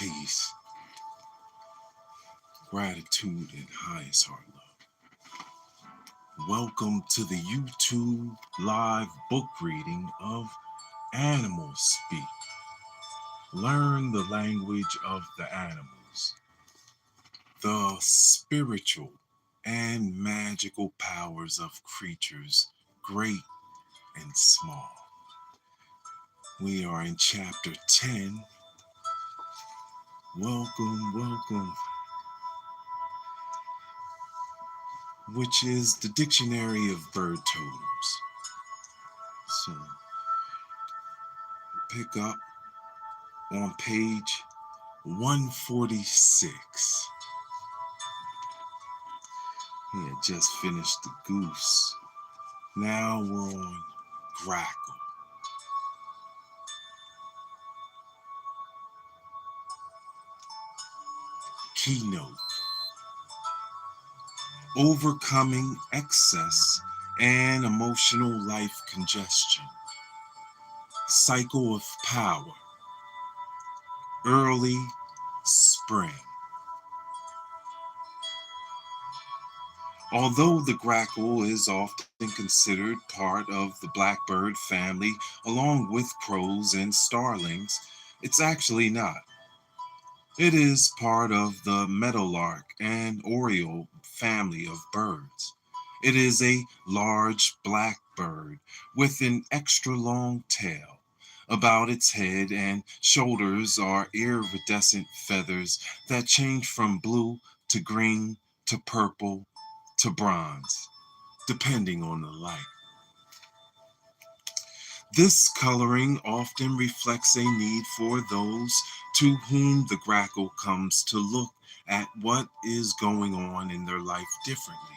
peace, gratitude, and highest heart love. Welcome to the YouTube live book reading of Animal Speak. Learn the language of the animals, the spiritual and magical powers of creatures, great and small. We are in chapter 10. Welcome, which is the Dictionary of Bird Totems. So, pick up on page 146. We had just finished the Goose. Now we're on Grackle. Keynote: overcoming excess and emotional life congestion. Cycle of power. Early spring. Although the grackle is often considered part of the blackbird family along with crows and starlings, it's actually not. It is part of the meadowlark and oriole family of birds. It is a large black bird with an extra long tail. About its head and shoulders are iridescent feathers that change from blue to green to purple to bronze, depending on the light. This coloring often reflects a need for those to whom the grackle comes to look at what is going on in their life differently.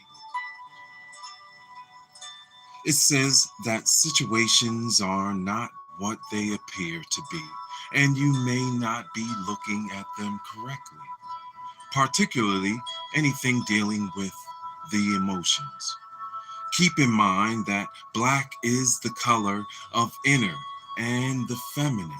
It says that situations are not what they appear to be, and you may not be looking at them correctly, particularly anything dealing with the emotions. Keep in mind that black is the color of inner and the feminine.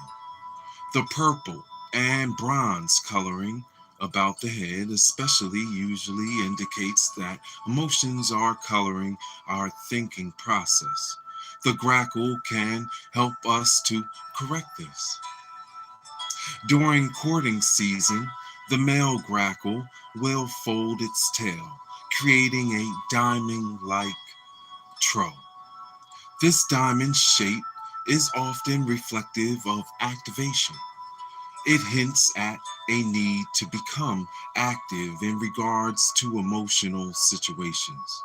The purple and bronze coloring about the head especially usually indicates that emotions are coloring our thinking process. The grackle can help us to correct this. During courting season, the male grackle will fold its tail, creating a diamond-like trough. This diamond shape is often reflective of activation. It hints at a need to become active in regards to emotional situations.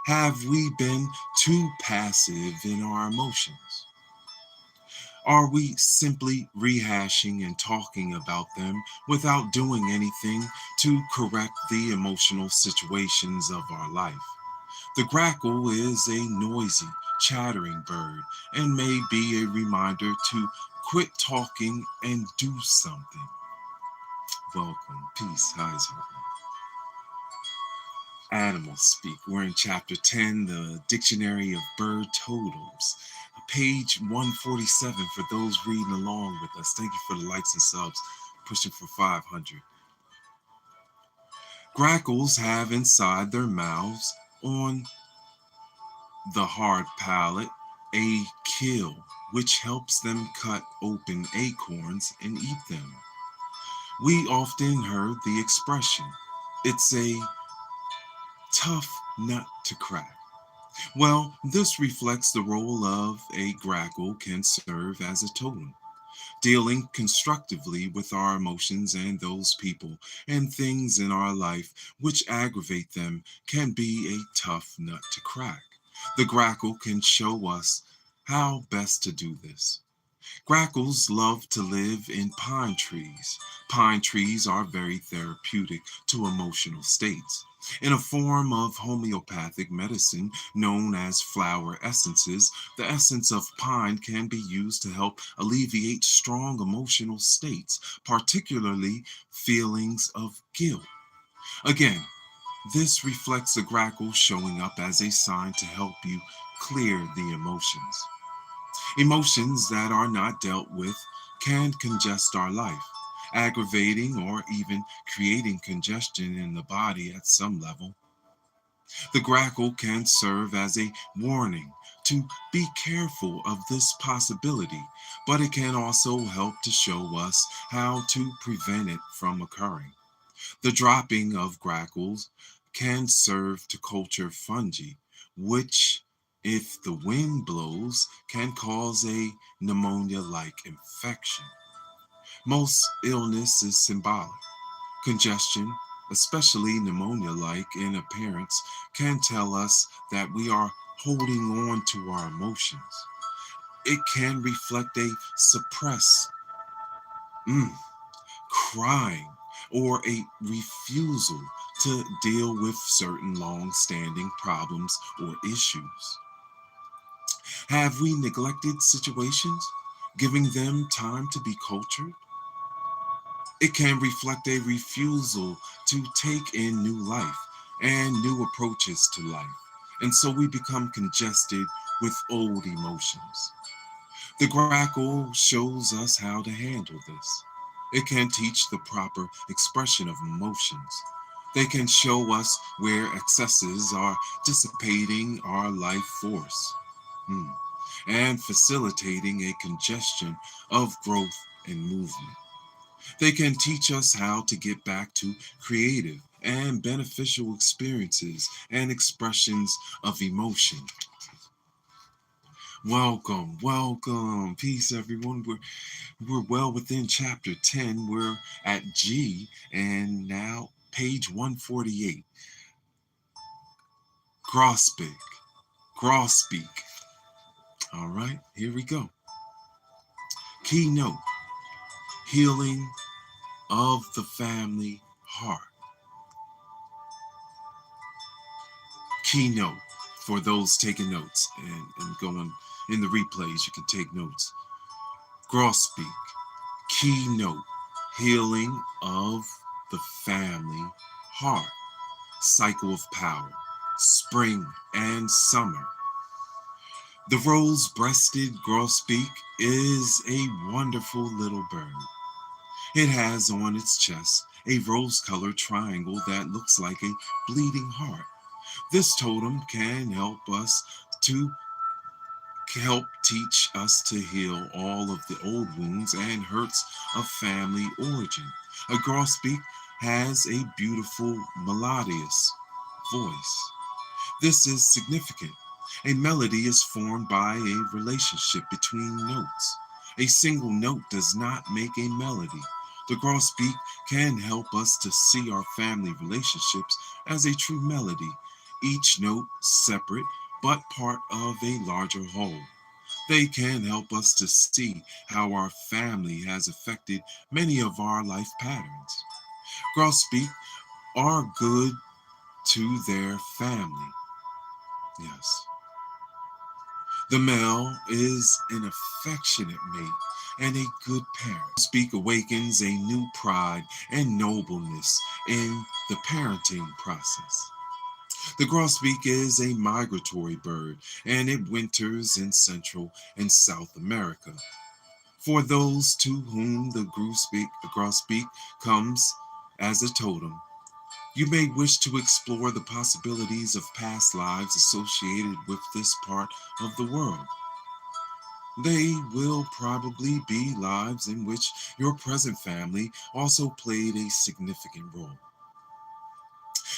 Have we been too passive in our emotions? Are we simply rehashing and talking about them without doing anything to correct the emotional situations of our life? The grackle is a noisy, chattering bird and may be a reminder to quit talking and do something. Welcome, peace, highs, heart. Animal Speak. We're in chapter 10, the Dictionary of Bird Totems. Page 147 for those reading along with us. Thank you for the likes and subs, pushing for 500. Grackles have inside their mouths, on the hard palate, a kill, which helps them cut open acorns and eat them. We often heard the expression, it's a tough nut to crack. Well, this reflects the role of a grackle can serve as a totem, dealing constructively with our emotions and those people and things in our life which aggravate them can be a tough nut to crack. The grackle can show us how best to do this. Grackles love to live in pine trees. Pine trees are very therapeutic to emotional states. In a form of homeopathic medicine known as flower essences, the essence of pine can be used to help alleviate strong emotional states, particularly feelings of guilt. Again, this reflects a grackle showing up as a sign to help you clear the emotions. Emotions that are not dealt with can congest our life. aggravating or even creating congestion in the body at some level. The grackle can serve as a warning to be careful of this possibility, but it can also help to show us how to prevent it from occurring. The dropping of grackles can serve to culture fungi, which, if the wind blows, can cause a pneumonia like infection. Most illness is symbolic. Congestion, especially pneumonia like in appearance, can tell us that we are holding on to our emotions. It can reflect a suppressed crying or a refusal to deal with certain long standing problems or issues. Have we neglected situations, giving them time to be cultured? It can reflect a refusal to take in new life and new approaches to life. And so we become congested with old emotions. The grackle shows us how to handle this. It can teach the proper expression of emotions. They can show us where excesses are dissipating our life force and facilitating a congestion of growth and movement. They can teach us how to get back to creative and beneficial experiences and expressions of emotion. Welcome, welcome. Peace, everyone. We're well within chapter 10. We're at G and now page 148. Grosbeak. Grosbeak. All right, here we go. Keynote: healing of the family heart. Keynote for those taking notes and going in the replays, you can take notes. Grosbeak. Keynote: healing of the family heart. Cycle of power. Spring and summer. The rose-breasted grosbeak is a wonderful little bird. It has on its chest a rose-colored triangle that looks like a bleeding heart. This totem can help teach us to heal all of the old wounds and hurts of family origin. A grosbeak has a beautiful melodious voice. This is significant. A melody is formed by a relationship between notes. A single note does not make a melody. The grosbeak can help us to see our family relationships as a true melody, each note separate but part of a larger whole. They can help us to see how our family has affected many of our life patterns. Grosbeak are good to their family. Yes. The male is an affectionate mate and a good parent. Grosbeak awakens a new pride and nobleness in the parenting process. The grosbeak is a migratory bird and it winters in Central and South America. For those to whom the grosbeak comes as a totem, you may wish to explore the possibilities of past lives associated with this part of the world. They will probably be lives in which your present family also played a significant role.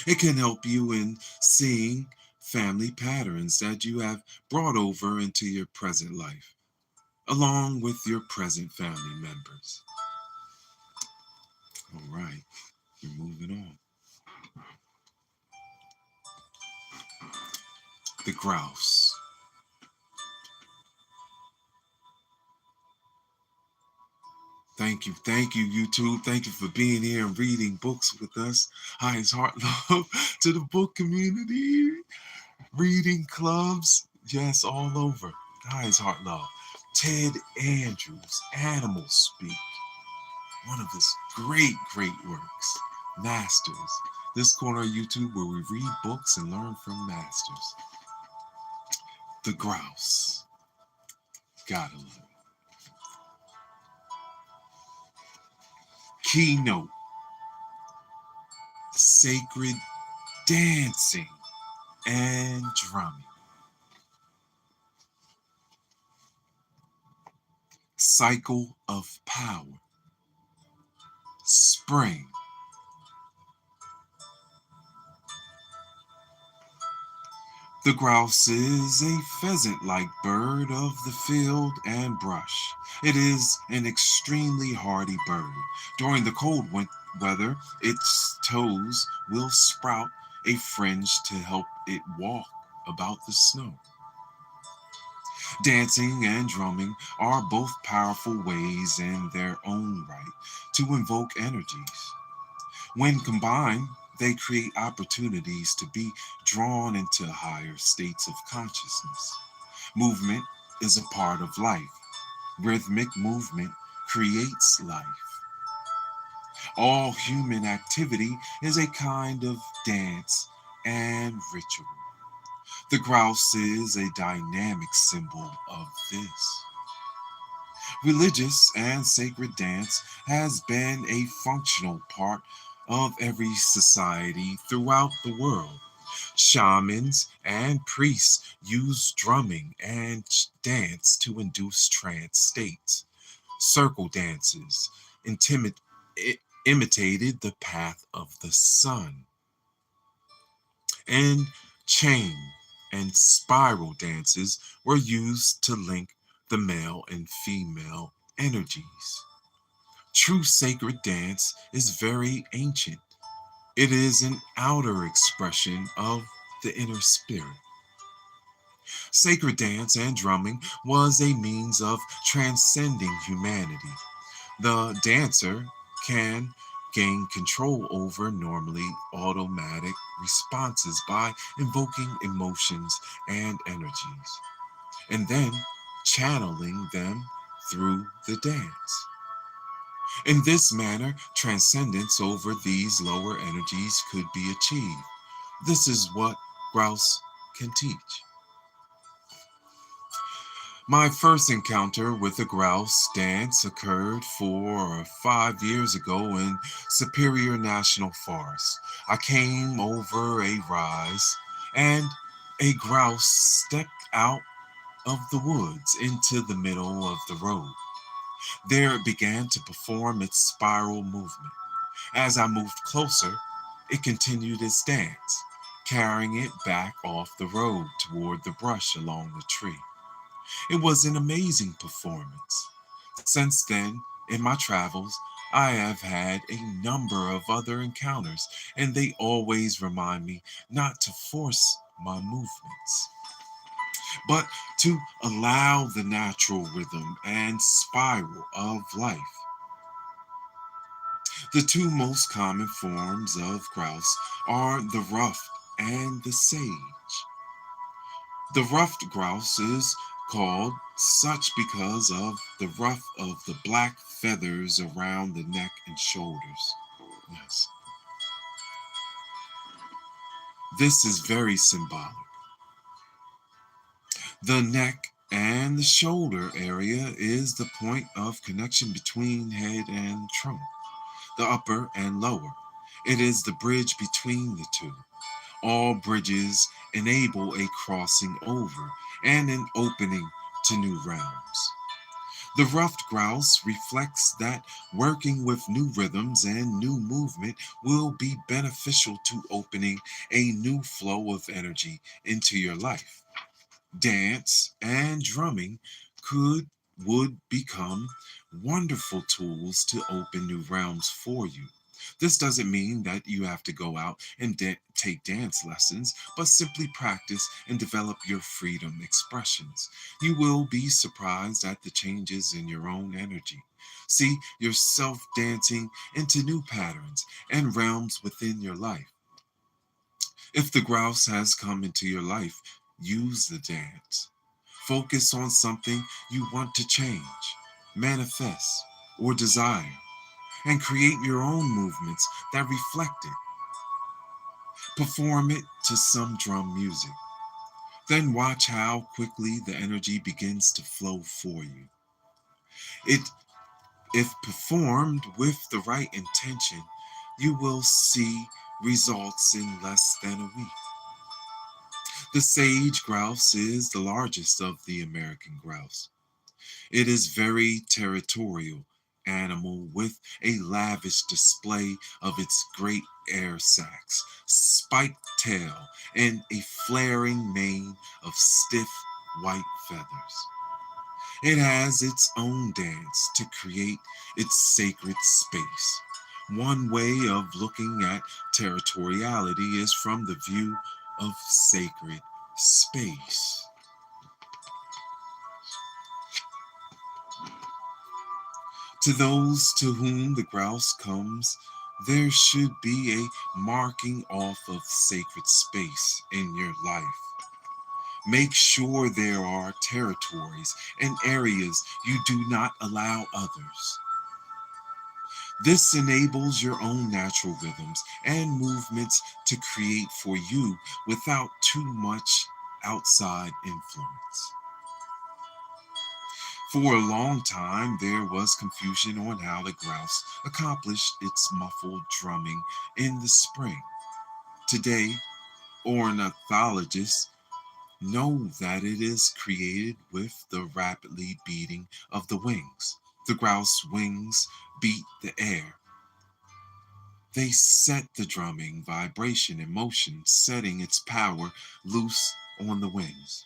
It can help you in seeing family patterns that you have brought over into your present life, along with your present family members. All right, we're moving on. The grouse. Thank you, YouTube. Thank you for being here and reading books with us. Highest heart love to the book community, reading clubs, yes, all over. Highest heart love. Ted Andrews, Animal Speak, one of his great works. Masters. This corner of YouTube where we read books and learn from masters. The Grouse. Gotta love it. Keynote: sacred dancing and drumming. Cycle of power. Spring. The grouse is a pheasant-like bird of the field and brush. It is an extremely hardy bird. During the cold weather, its toes will sprout a fringe to help it walk about the snow. Dancing and drumming are both powerful ways in their own right to invoke energies. When combined, they create opportunities to be drawn into higher states of consciousness. Movement is a part of life. Rhythmic movement creates life. All human activity is a kind of dance and ritual. The grouse is a dynamic symbol of this. Religious and sacred dance has been a functional part of every society throughout the world. Shamans and priests use drumming and dance to induce trance states. Circle dances imitated the path of the sun, and chain and spiral dances were used to link the male and female energies. True sacred dance is very ancient. It is an outer expression of the inner spirit. Sacred dance and drumming was a means of transcending humanity. The dancer can gain control over normally automatic responses by invoking emotions and energies, and then channeling them through the dance. In this manner, transcendence over these lower energies could be achieved. This is what Grouse can teach. My first encounter with the grouse dance occurred 4 or 5 years ago in Superior National Forest. I came over a rise, and a grouse stepped out of the woods into the middle of the road. There it began to perform its spiral movement. As I moved closer, it continued its dance, carrying it back off the road toward the brush along the tree. It was an amazing performance. Since then, in my travels, I have had a number of other encounters, and they always remind me not to force my movements, but to allow the natural rhythm and spiral of life. The two most common forms of grouse are the ruffed and the sage. The ruffed grouse is called such because of the ruff of the black feathers around the neck and shoulders. Yes, this is very symbolic. The neck and the shoulder area is the point of connection between head and trunk, the upper and lower. It is the bridge between the two. All bridges enable a crossing over and an opening to new realms. The ruffed grouse reflects that working with new rhythms and new movement will be beneficial to opening a new flow of energy into your life. Dance and drumming could would become wonderful tools to open new realms for you. This doesn't mean that you have to go out and take dance lessons, but simply practice and develop your freedom expressions. You will be surprised at the changes in your own energy. See yourself dancing into new patterns and realms within your life. If the grouse has come into your life, use the dance. Focus on something you want to change, manifest, or desire, and create your own movements that reflect it. Perform it to some drum music. Then watch how quickly the energy begins to flow for you. It If performed with the right intention, you will see results in less than a week. The sage grouse is the largest of the American grouse. It is very territorial animal with a lavish display of its great air sacs, spiked tail, and a flaring mane of stiff white feathers. It has its own dance to create its sacred space. One way of looking at territoriality is from the view of sacred space. To those to whom the grouse comes, there should be a marking off of sacred space in your life. Make sure there are territories and areas you do not allow others. This enables your own natural rhythms and movements to create for you without too much outside influence. For a long time, there was confusion on how the grouse accomplished its muffled drumming in the spring. Today, ornithologists know that it is created with the rapidly beating of the wings. The grouse wings beat the air. They set the drumming, vibration, and motion, setting its power loose on the wings.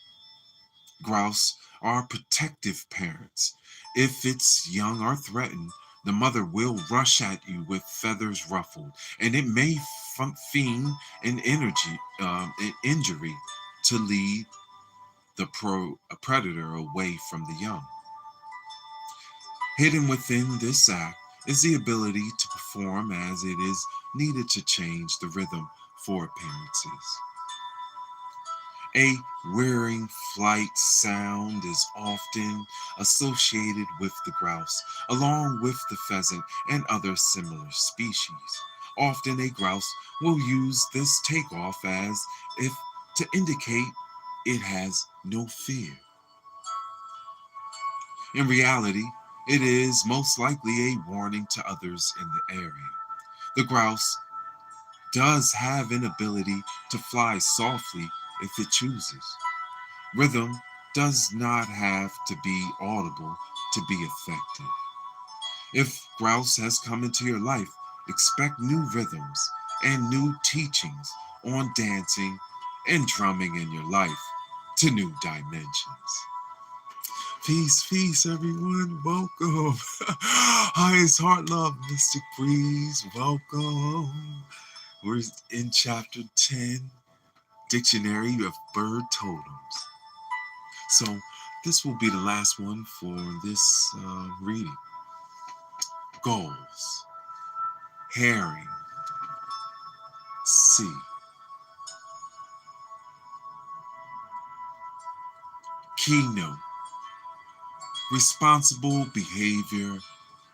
Grouse are protective parents. If its young are threatened, the mother will rush at you with feathers ruffled, and it may feign an injury to lead the predator away from the young. Hidden within this act is the ability to perform as it is needed to change the rhythm for appearances. A whirring flight sound is often associated with the grouse, along with the pheasant and other similar species. Often a grouse will use this takeoff as if to indicate it has no fear. In reality, it is most likely a warning to others in the area. The grouse does have an ability to fly softly if it chooses. Rhythm does not have to be audible to be effective. If grouse has come into your life, expect new rhythms and new teachings on dancing and drumming in your life to new dimensions. Peace, peace, everyone. Welcome. Highest Heart Love, Mystic Breeze. Welcome. We're in chapter 10, Dictionary of Bird Totems. So this will be the last one for this reading. Gulls, herring, sea. Keynote, responsible behavior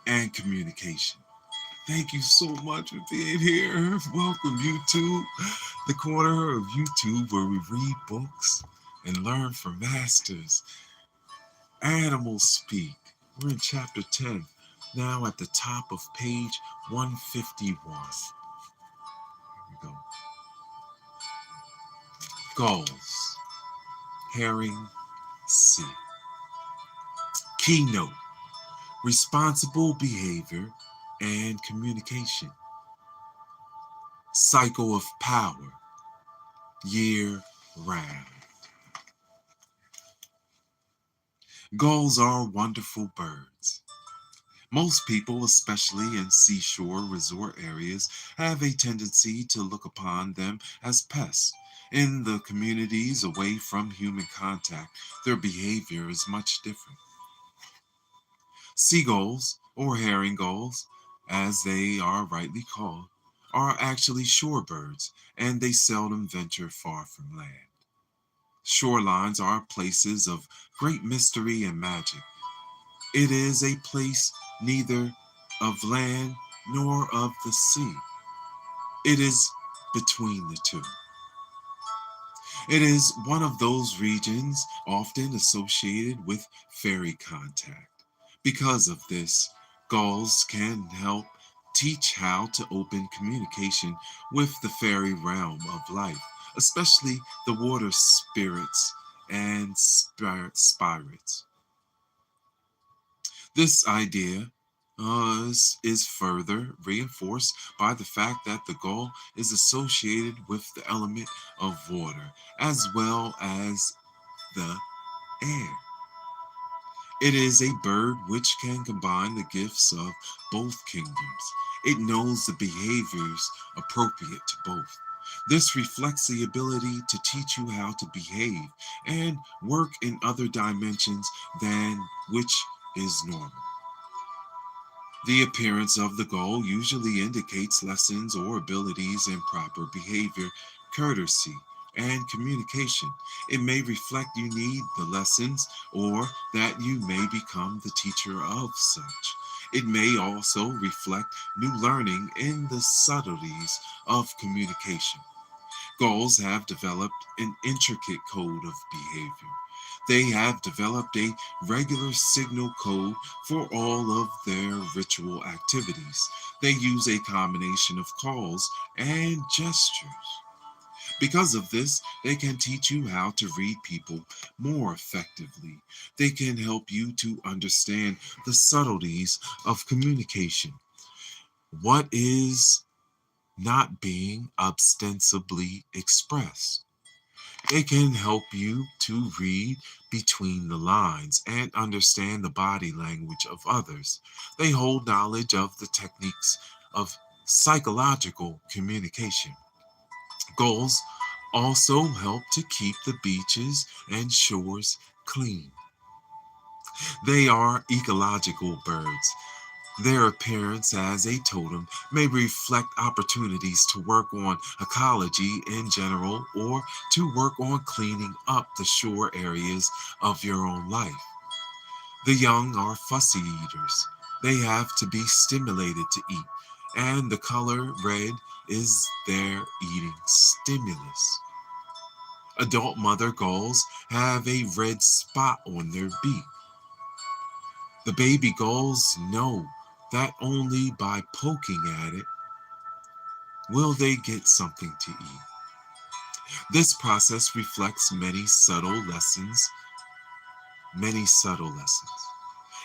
and communication. Thank you so much for being here. Welcome, YouTube, the corner of YouTube where we read books and learn from masters. Animals speak. We're in chapter 10, now at the top of page 151. Here we go. Gulls, herring, sea. Keynote, responsible behavior and communication. Cycle of power, year round. Gulls are wonderful birds. Most people, especially in seashore resort areas, have a tendency to look upon them as pests. In the communities away from human contact, their behavior is much different. Seagulls, or herring gulls, as they are rightly called, are actually shorebirds, and they seldom venture far from land. Shorelines are places of great mystery and magic. It is a place neither of land nor of the sea. It is between the two. It is one of those regions often associated with fairy contact. Because of this, Gulls can help teach how to open communication with the fairy realm of life, especially the water spirits and spirits. This idea is further reinforced by the fact that the gull is associated with the element of water as well as the air. It is a bird which can combine the gifts of both kingdoms. It knows the behaviors appropriate to both. This reflects the ability to teach you how to behave and work in other dimensions than which is normal. The appearance of the gull usually indicates lessons or abilities in proper behavior, courtesy, and communication. It may reflect you need the lessons or that you may become the teacher of such. It may also reflect new learning in the subtleties of communication. Gulls have developed an intricate code of behavior. They have developed a regular signal code for all of their ritual activities. They use a combination of calls and gestures. Because of this, they can teach you how to read people more effectively. They can help you to understand the subtleties of communication. What is not being ostensibly expressed. They can help you to read between the lines and understand the body language of others. They hold knowledge of the techniques of psychological communication. Goals also help to keep the beaches and shores clean. They are ecological birds. Their appearance as a totem may reflect opportunities to work on ecology in general or to work on cleaning up the shore areas of your own life. The young are fussy eaters. They have to be stimulated to eat, and the color red is their eating stimulus. Adult mother gulls have a red spot on their beak. The baby gulls know that only by poking at it will they get something to eat. This process reflects many subtle lessons.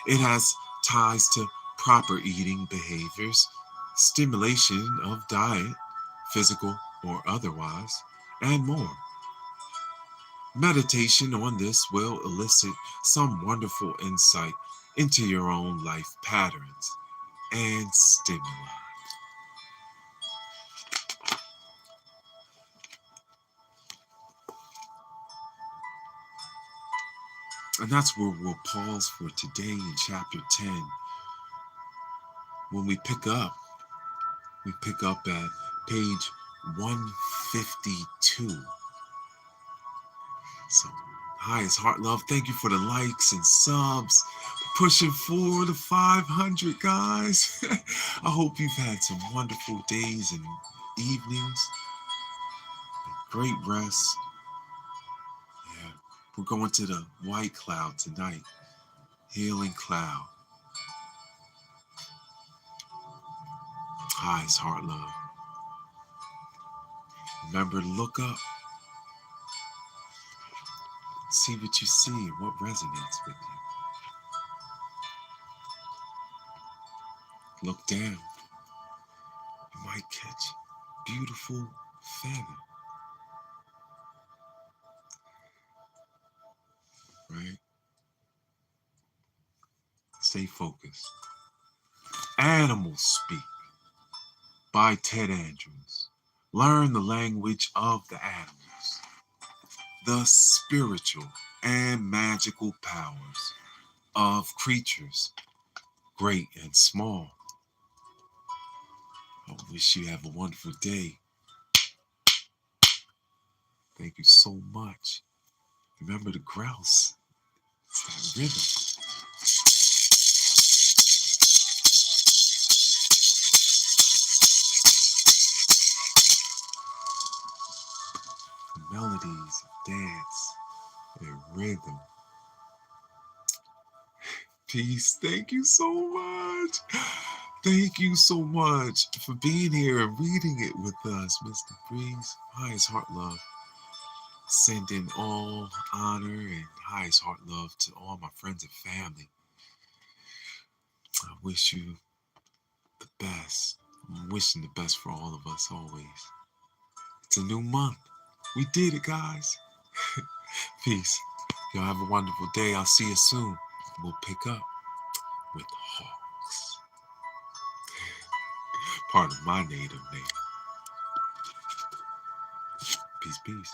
It has ties to proper eating behaviors, stimulation of diet, physical or otherwise, and more. Meditation on this will elicit some wonderful insight into your own life patterns and stimuli. And that's where we'll pause for today in chapter 10. When we pick up at page 152. So, hi, it's Heart Love. Thank you for the likes and subs. Pushing for the 500, guys. I hope you've had some wonderful days and evenings. Great rest. Yeah, we're going to the white cloud tonight. Healing cloud. Hi, it's Heart Love. Remember to look up. See what you see, what resonates with you. Look down. You might catch a beautiful feather, right? Stay focused. Animals Speak by Ted Andrews. Learn the language of the animals, the spiritual and magical powers of creatures, great and small. I wish you have a wonderful day. Thank you so much. Remember the grouse. It's that rhythm. The melodies of dance and rhythm. Peace. Thank you so much. Thank you so much for being here and reading it with us, Mr. Breeze. Highest heart love. Sending all honor and highest heart love to all my friends and family. I wish you the best. I'm wishing the best for all of us always. It's a new month. We did it, guys. Peace. Y'all have a wonderful day. I'll see you soon. We'll pick up with hawks. Part of my native name. Peace, peace.